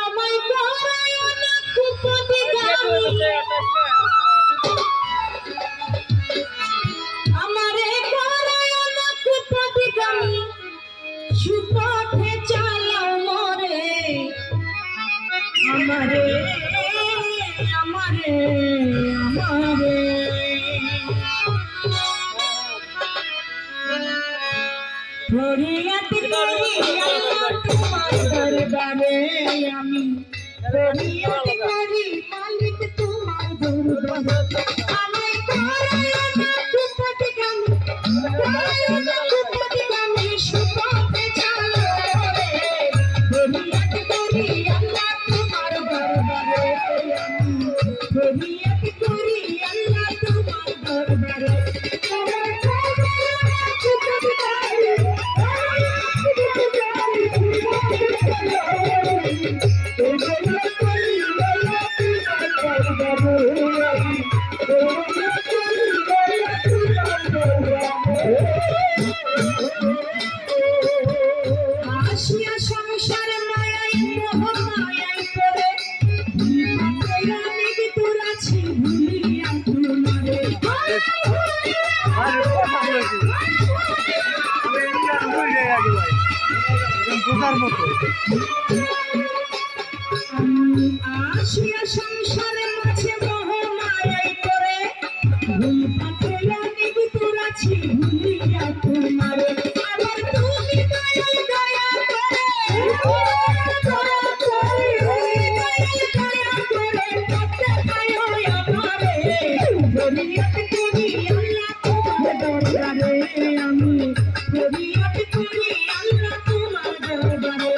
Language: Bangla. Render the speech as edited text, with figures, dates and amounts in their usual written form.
আমায় করায় না কুপতি গামি আমারে করায় না কুপতি গামি সুপথে চালাও মরে আমারে আমারে আমারে ফরিয়াদ করি আল্লাহ তোমার দরবারে আমি ফরিয়াদ করি মালিক তোমার দরবারে আমায় করায় না কুপতি গামি করায় না কুপতি গামি সুপথে চালাও মরে ফরিয়াদ করি আল্লাহ তোমার দরবারে আমি ফরিয়াদ করি আল্লাহ তোমার দরবারে আসিয়া সংসার মায়াই মোহ মায়াই করে আমি তোর আছি ভুলিয়া তোমারে আসিয়া সংসারের মাঝে মোহ মায়াই করে ভুল পাথরে আমি তোর আছি ভুলিয়া তোমারে আবার তুমি দয়াল দয়া করে দয়া করে করতে পারো আমারে ফরিয়াদ করি আল্লাহ তোমার দরবারে আমি ফরিয়াদ করি আল্লাহ তোমার দরবারে